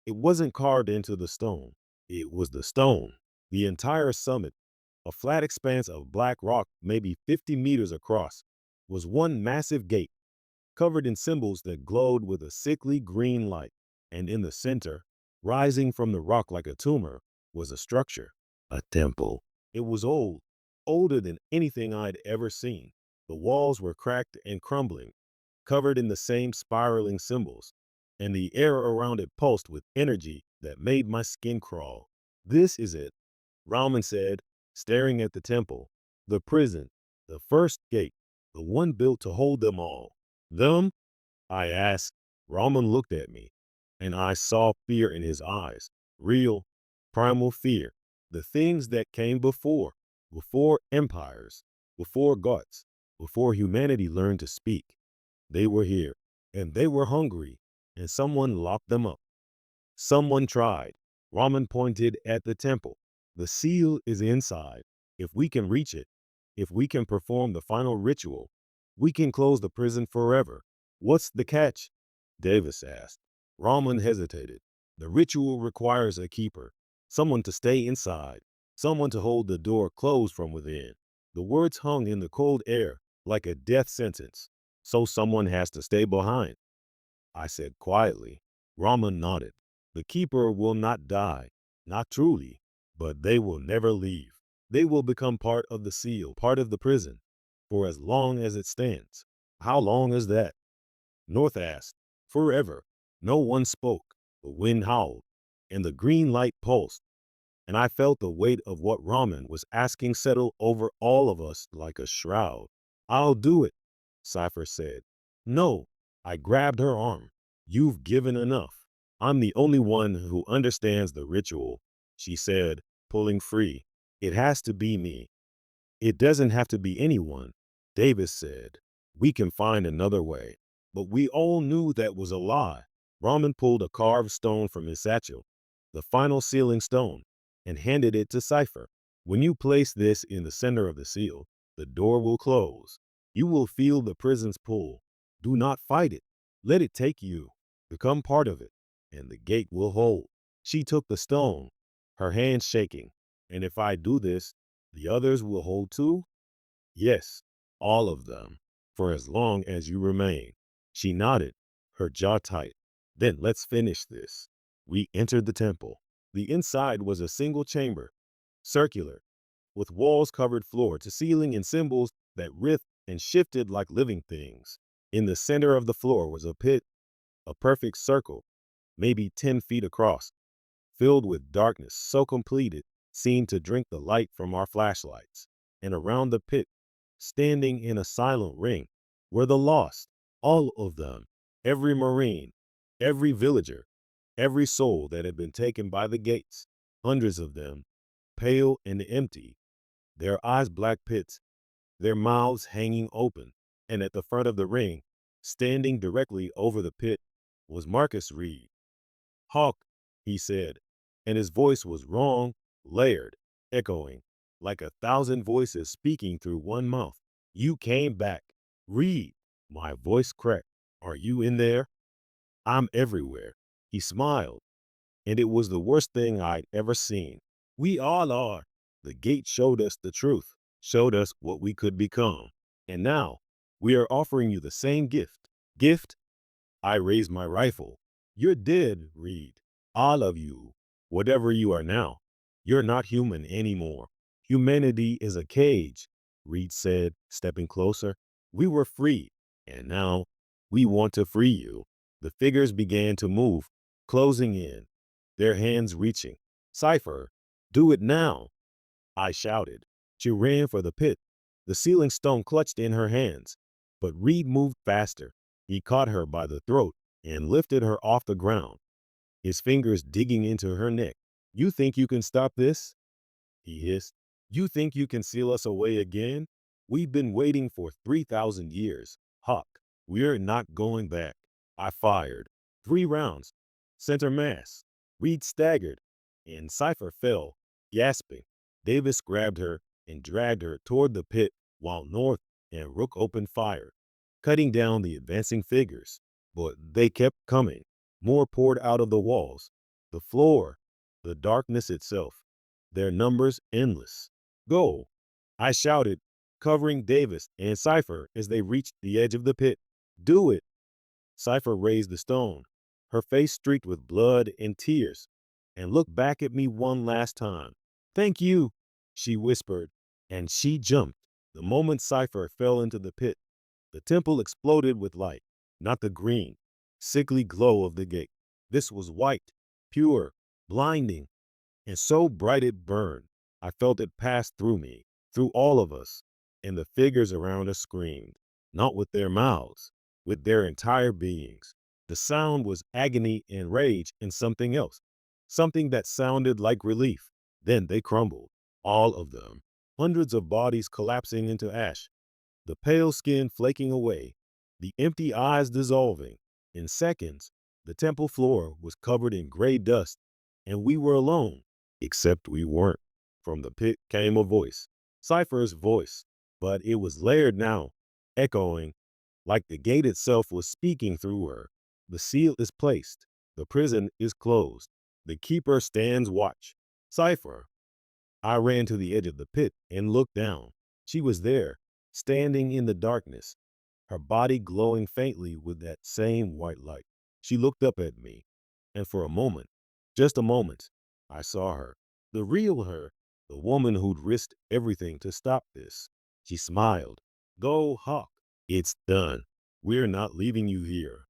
It wasn't carved into the stone. It was the stone. The entire summit, a flat expanse of black rock maybe 50 meters across, was one massive gate, covered in symbols that glowed with a sickly green light. And in the center, rising from the rock like a tumor, was a structure, a temple. It was old, older than anything I'd ever seen. The walls were cracked and crumbling, covered in the same spiraling symbols, and the air around it pulsed with energy that made my skin crawl. This is it, Rahman said, staring at the temple, the prison, the first gate, the one built to hold them all. Them? I asked. Rahman looked at me, and I saw fear in his eyes, real, primal fear. The things that came before empires, before gods, before humanity learned to speak. They were here, and they were hungry, and someone locked them up. Someone tried. Rahman pointed at the temple. The seal is inside. If we can reach it, if we can perform the final ritual, we can close the prison forever. What's the catch? Davis asked. Rahman hesitated. The ritual requires a keeper, someone to stay inside, someone to hold the door closed from within. The words hung in the cold air like a death sentence. So someone has to stay behind, I said quietly. Rahman nodded. The keeper will not die, not truly, but they will never leave. They will become part of the seal, part of the prison, for as long as it stands. How long is that? North asked. Forever. No one spoke. The wind howled, and the green light pulsed, and I felt the weight of what Rahman was asking settle over all of us like a shroud. I'll do it, Cypher said. No, I grabbed her arm. You've given enough. I'm the only one who understands the ritual, she said, pulling free. It has to be me. It doesn't have to be anyone, Davis said. We can find another way. But we all knew that was a lie. Rahman pulled a carved stone from his satchel, the final sealing stone, and handed it to Cypher. When you place this in the center of the seal, the door will close. You will feel the prison's pull. Do not fight it. Let it take you. Become part of it, and the gate will hold. She took the stone, her hand shaking. And if I do this, the others will hold too? Yes, all of them, for as long as you remain. She nodded, her jaw tight. Then let's finish this. We entered the temple. The inside was a single chamber, circular, with walls covered floor to ceiling in symbols that writhed and shifted like living things. In the center of the floor was a pit, a perfect circle, maybe 10 feet across, filled with darkness so complete it seemed to drink the light from our flashlights. And around the pit, standing in a silent ring, were the lost, all of them, every Marine, every villager, every soul that had been taken by the gates, hundreds of them, pale and empty, their eyes black pits, their mouths hanging open. And at the front of the ring, standing directly over the pit, was Marcus Reed. Hawk, he said, and his voice was wrong, layered, echoing, like 1,000 voices speaking through one mouth. You came back. Reed. My voice cracked. Are you in there? I'm everywhere. He smiled, and it was the worst thing I'd ever seen. We all are. The gate showed us the truth, showed us what we could become. And now, we are offering you the same gift. Gift? I raised my rifle. You're dead, Reed. All of you. Whatever you are now. You're not human anymore. Humanity is a cage, Reed said, stepping closer. We were free, and now we want to free you. The figures began to move, closing in, their hands reaching. Cypher, do it now, I shouted. She ran for the pit. The ceiling stone clutched in her hands, but Reed moved faster. He caught her by the throat and lifted her off the ground, his fingers digging into her neck. You think you can stop this? He hissed. You think you can seal us away again? We've been waiting for 3,000 years. Hawk, we're not going back. I fired. 3 rounds. Center mass. Reed staggered, and Cypher fell, gasping. Davis grabbed her and dragged her toward the pit while North and Rook opened fire, cutting down the advancing figures. But they kept coming. More poured out of the walls, the floor, the darkness itself, their numbers endless. Go! I shouted, covering Davis and Cypher as they reached the edge of the pit. Do it! Cypher raised the stone, her face streaked with blood and tears, and looked back at me one last time. Thank you, she whispered, and she jumped. The moment Cypher fell into the pit, the temple exploded with light, not the green, sickly glow of the gate. This was white, pure, blinding, and so bright it burned. I felt it pass through me, through all of us, and the figures around us screamed, not with their mouths, with their entire beings. The sound was agony and rage and something else, something that sounded like relief. Then they crumbled, all of them, hundreds of bodies collapsing into ash, the pale skin flaking away, the empty eyes dissolving. In seconds, the temple floor was covered in gray dust, and we were alone. Except we weren't. From the pit came a voice, Cypher's voice, but it was layered now, echoing, like the gate itself was speaking through her. The seal is placed. The prison is closed. The keeper stands watch. Cypher. I ran to the edge of the pit and looked down. She was there, standing in the darkness, her body glowing faintly with that same white light. She looked up at me, and for a moment, just a moment, I saw her, the real her, the woman who'd risked everything to stop this. She smiled. Go, Hawk. It's done. We're not leaving you here.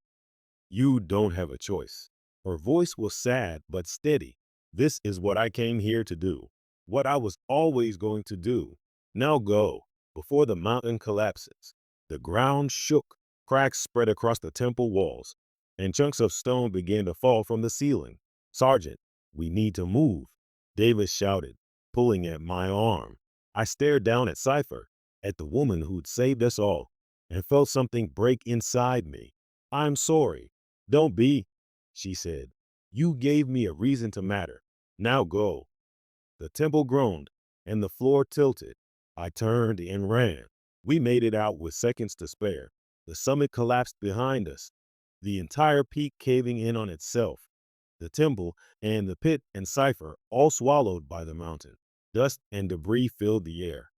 You don't have a choice. Her voice was sad but steady. This is what I came here to do. What I was always going to do. Now go, before the mountain collapses. The ground shook, cracks spread across the temple walls, and chunks of stone began to fall from the ceiling. Sergeant, we need to move, Davis shouted, pulling at my arm. I stared down at Cypher, at the woman who'd saved us all, and felt something break inside me. I'm sorry. Don't be, she said. You gave me a reason to matter. Now go. The temple groaned, and the floor tilted. I turned and ran. We made it out with seconds to spare. The summit collapsed behind us, the entire peak caving in on itself. The temple and the pit and Cypher all swallowed by the mountain. Dust and debris filled the air,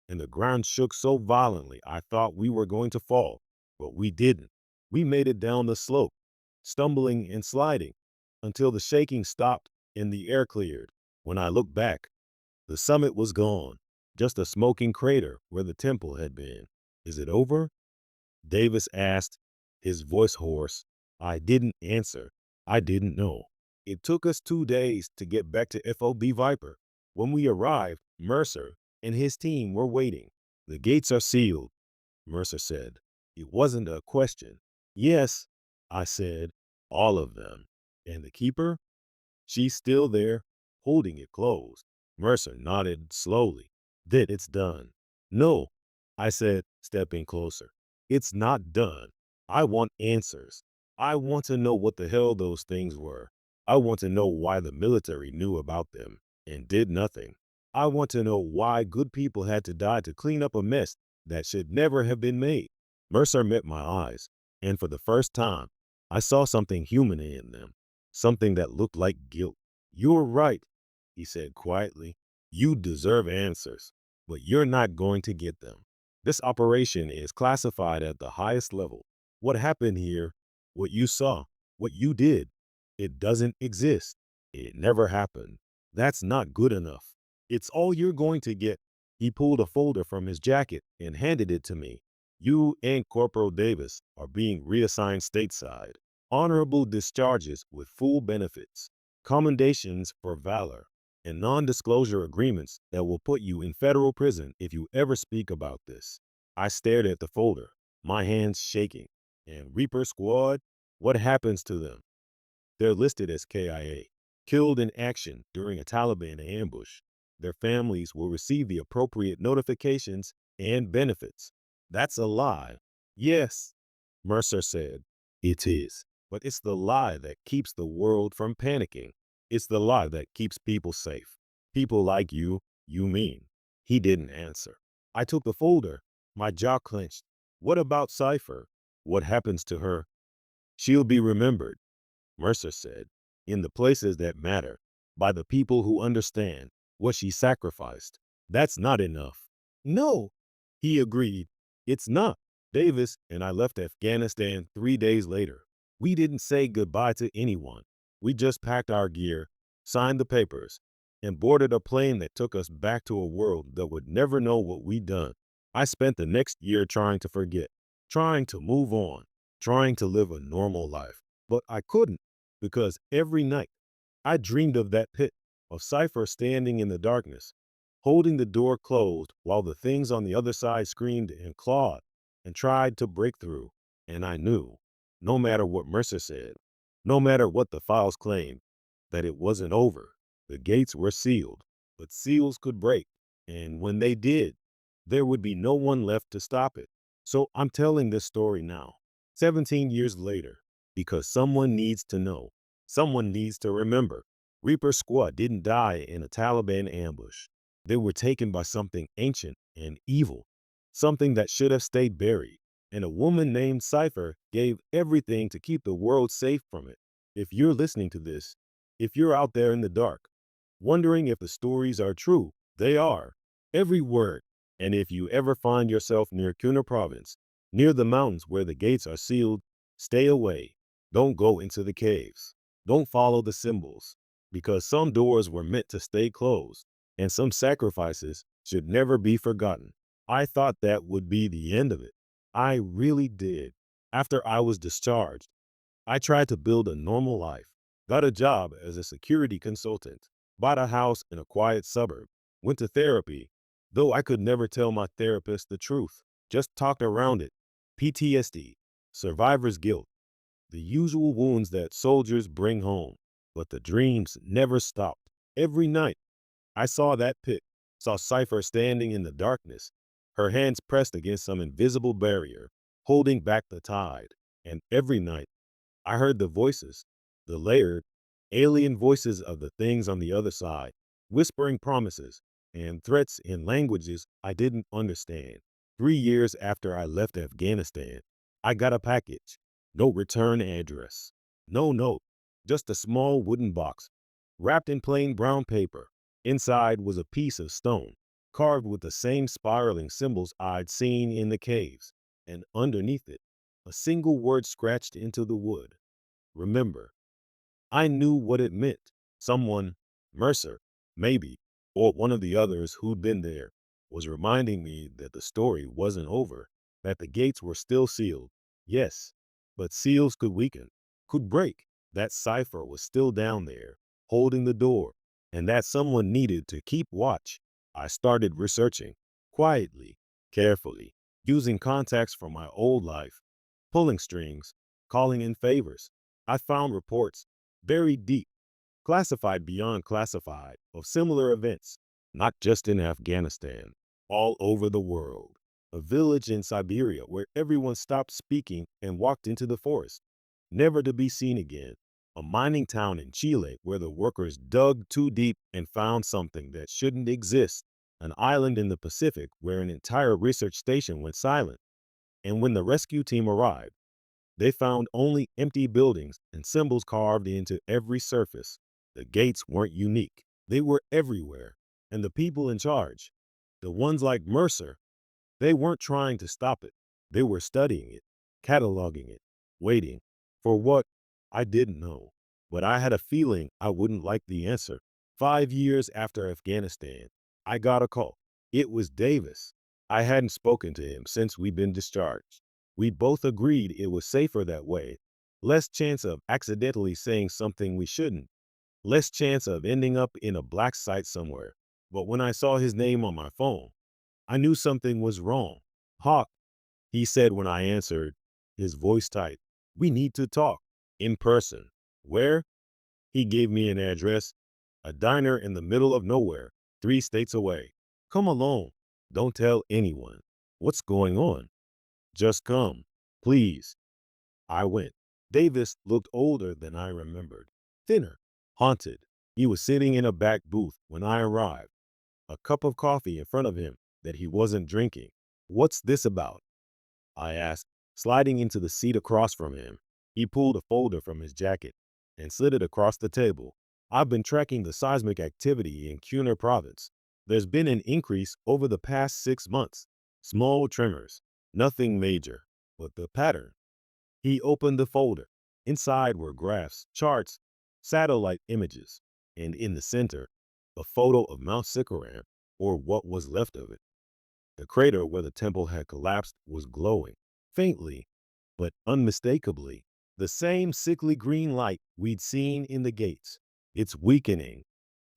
and the ground shook so violently I thought we were going to fall, but we didn't. We made it down the slope, stumbling and sliding, until the shaking stopped and the air cleared. When I looked back, the summit was gone, just a smoking crater where the temple had been. Is it over? Davis asked, his voice hoarse. I didn't answer. I didn't know. It took us 2 days to get back to FOB Viper. When we arrived, Mercer and his team were waiting. The gates are sealed, Mercer said. It wasn't a question. Yes, I said, all of them. And the keeper? She's still there, holding it closed. Mercer nodded slowly. Then it's done. No, I said, stepping closer. It's not done. I want answers. I want to know what the hell those things were. I want to know why the military knew about them and did nothing. I want to know why good people had to die to clean up a mess that should never have been made. Mercer met my eyes, and for the first time, I saw something human in them, something that looked like guilt. "You're right," he said quietly. "You deserve answers, but you're not going to get them. This operation is classified at the highest level. What happened here, what you saw, what you did, it doesn't exist. It never happened. That's not good enough. It's all you're going to get." He pulled a folder from his jacket and handed it to me. "You and Corporal Davis are being reassigned stateside. Honorable discharges with full benefits, commendations for valor, and non-disclosure agreements that will put you in federal prison if you ever speak about this." I stared at the folder, my hands shaking. "And Reaper Squad? What happens to them?" "They're listed as KIA, killed in action during a Taliban ambush. Their families will receive the appropriate notifications and benefits." "That's a lie." "Yes," Mercer said. "It is. But it's the lie that keeps the world from panicking. It's the lie that keeps people safe. People like you mean." He didn't answer. I took the folder, my jaw clenched. "What about Cypher? What happens to her?" "She'll be remembered," Mercer said, "in the places that matter, by the people who understand what she sacrificed." "That's not enough." "No," he agreed. "It's not." Davis and I left Afghanistan 3 days later. We didn't say goodbye to anyone. We just packed our gear, signed the papers, and boarded a plane that took us back to a world that would never know what we'd done. I spent the next year trying to forget, trying to move on, trying to live a normal life. But I couldn't, because every night I dreamed of that pit, of Cypher standing in the darkness, holding the door closed while the things on the other side screamed and clawed and tried to break through. And I knew, no matter what Mercer said, no matter what the files claimed, that it wasn't over. The gates were sealed, but seals could break. And when they did, there would be no one left to stop it. So I'm telling this story now, 17 years later, because someone needs to know. Someone needs to remember. Reaper Squad didn't die in a Taliban ambush. They were taken by something ancient and evil, something that should have stayed buried. And a woman named Cypher gave everything to keep the world safe from it. If you're listening to this, if you're out there in the dark, wondering if the stories are true, they are. Every word. And if you ever find yourself near Kunar Province, near the mountains where the gates are sealed, stay away. Don't go into the caves. Don't follow the symbols, because some doors were meant to stay closed, and some sacrifices should never be forgotten. I thought that would be the end of it. I really did. After I was discharged, I tried to build a normal life, got a job as a security consultant, bought a house in a quiet suburb, went to therapy, though I could never tell my therapist the truth, just talked around it. PTSD, survivor's guilt, the usual wounds that soldiers bring home. But the dreams never stopped. Every night, I saw that pit, saw Cypher standing in the darkness, her hands pressed against some invisible barrier, holding back the tide. And every night, I heard the voices, the layered, alien voices of the things on the other side, whispering promises and threats in languages I didn't understand. 3 years after I left Afghanistan, I got a package. No return address. No note. Just a small wooden box, wrapped in plain brown paper. Inside was a piece of stone, carved with the same spiraling symbols I'd seen in the caves. And underneath it, a single word scratched into the wood. Remember. I knew what it meant. Someone, Mercer, maybe, or one of the others who'd been there, was reminding me that the story wasn't over, that the gates were still sealed. Yes, but seals could weaken, could break. That cipher was still down there, holding the door, and that someone needed to keep watch. I started researching, quietly, carefully, using contacts from my old life, pulling strings, calling in favors. I found reports, buried deep, classified beyond classified, of similar events, not just in Afghanistan, all over the world. A village in Siberia where everyone stopped speaking and walked into the forest, never to be seen again. A mining town in Chile where the workers dug too deep and found something that shouldn't exist. An island in the Pacific where an entire research station went silent. And when the rescue team arrived, They found only empty buildings and symbols carved into every surface. The gates weren't unique. They were everywhere. And the people in charge, the ones like Mercer, they weren't trying to stop it. They were studying it, cataloging it, waiting for what I didn't know. But I had a feeling I wouldn't like the answer. 5 years after Afghanistan, I got a call. It was Davis. I hadn't spoken to him since we'd been discharged. We both agreed it was safer that way. Less chance of accidentally saying something we shouldn't. Less chance of ending up in a black site somewhere. But when I saw his name on my phone, I knew something was wrong. Hawk, he said when I answered, his voice tight. We need to talk. In person. Where? He gave me an address. A diner in the middle of nowhere, 3 states away. Come alone. Don't tell anyone. What's going on? Just come. Please. I went. Davis looked older than I remembered. Thinner. Haunted. He was sitting in a back booth when I arrived. A cup of coffee in front of him that he wasn't drinking. What's this about? I asked, sliding into the seat across from him. He pulled a folder from his jacket and slid it across the table. I've been tracking the seismic activity in Kunar Province. There's been an increase over the past 6 months. Small tremors, nothing major, but the pattern. He opened the folder. Inside were graphs, charts, satellite images, and in the center, a photo of Mount Sikaram, or what was left of it. The crater where the temple had collapsed was glowing, faintly, but unmistakably, the same sickly green light we'd seen in the gates. It's weakening,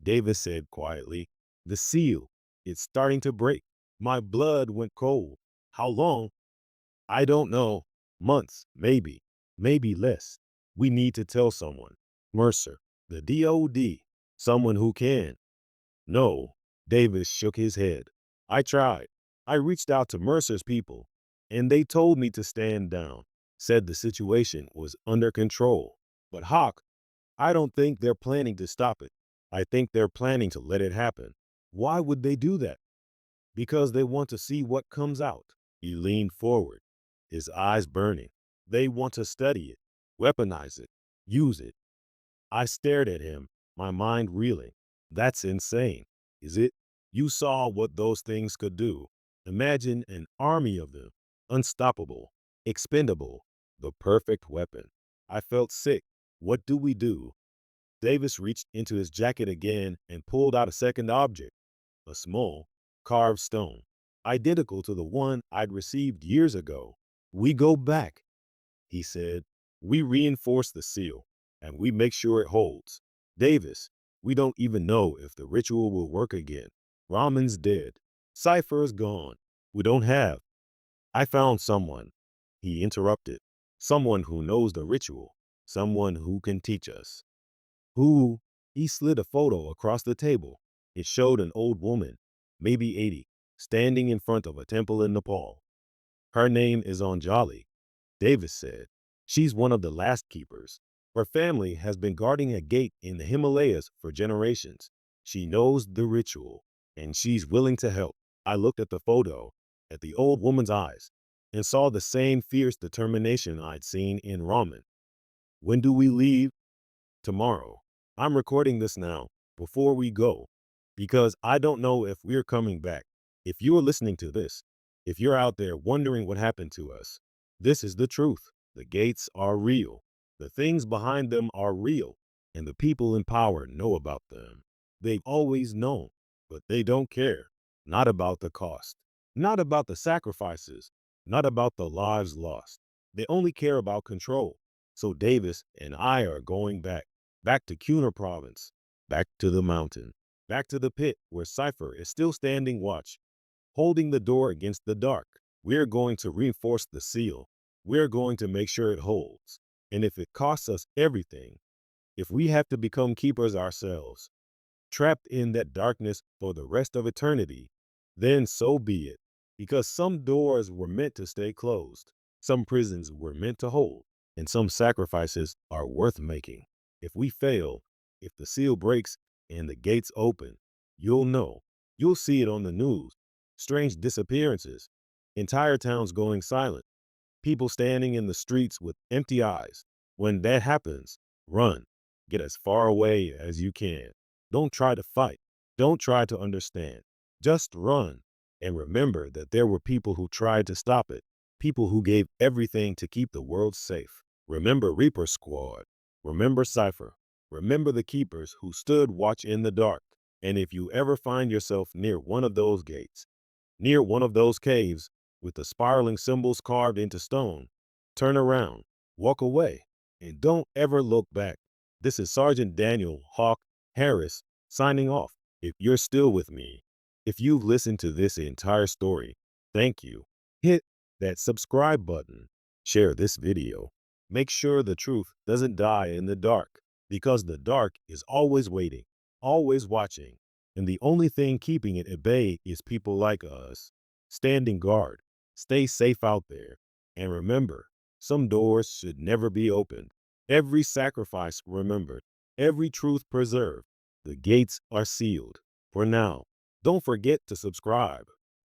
Davis said quietly. The seal, it's starting to break. My blood went cold. How long? I don't know. Months, maybe less. We need to tell someone. Mercer, the DOD, someone who can. No, Davis shook his head. I tried. I reached out to Mercer's people, and they told me to stand down, said the situation was under control. But Hawk, I don't think they're planning to stop it. I think they're planning to let it happen. Why would they do that? Because they want to see what comes out. He leaned forward, his eyes burning. They want to study it, weaponize it, use it. I stared at him, my mind reeling. That's insane, is it? You saw what those things could do. Imagine an army of them, unstoppable, expendable, the perfect weapon. I felt sick. What do we do? Davis reached into his jacket again and pulled out a second object, a small, carved stone, identical to the one I'd received years ago. We go back, he said. We reinforce the seal, and we make sure it holds. Davis, we don't even know if the ritual will work again. Raman's dead. Cypher's gone. We don't have. I found someone, he interrupted. Someone who knows the ritual. Someone who can teach us. Who? He slid a photo across the table. It showed an old woman, maybe 80, standing in front of a temple in Nepal. Her name is Anjali, Davis said. She's one of the last keepers. Her family has been guarding a gate in the Himalayas for generations. She knows the ritual, and she's willing to help. I looked at the photo, at the old woman's eyes, and saw the same fierce determination I'd seen in Raman. When do we leave? Tomorrow. I'm recording this now, before we go, because I don't know if we're coming back. If you're listening to this, if you're out there wondering what happened to us, this is the truth. The gates are real. The things behind them are real, and the people in power know about them. They've always known, but they don't care. Not about the cost, not about the sacrifices, not about the lives lost. They only care about control. So Davis and I are going back. Back to Kunar Province, back to the mountain, back to the pit where Cypher is still standing watch, holding the door against the dark. We're going to reinforce the seal. We're going to make sure it holds. And if it costs us everything, if we have to become keepers ourselves, trapped in that darkness for the rest of eternity, then so be it. Because some doors were meant to stay closed, some prisons were meant to hold, and some sacrifices are worth making. If we fail, if the seal breaks and the gates open, you'll know. You'll see it on the news. Strange disappearances, entire towns going silent, people standing in the streets with empty eyes. When that happens, run. Get as far away as you can. Don't try to fight. Don't try to understand. Just run. And remember that there were people who tried to stop it, people who gave everything to keep the world safe. Remember Reaper Squad. Remember Cypher. Remember the keepers who stood watch in the dark. And if you ever find yourself near one of those gates, near one of those caves with the spiraling symbols carved into stone, turn around, walk away, and don't ever look back. This is Sergeant Daniel Hawk Harris signing off. If you're still with me, if you've listened to this entire story, thank you. Hit that subscribe button. Share this video. Make sure the truth doesn't die in the dark, because the dark is always waiting, always watching, and the only thing keeping it at bay is people like us. Standing guard. Stay safe out there. And remember, some doors should never be opened. Every sacrifice remembered. Every truth preserved. The gates are sealed. For now, don't forget to subscribe.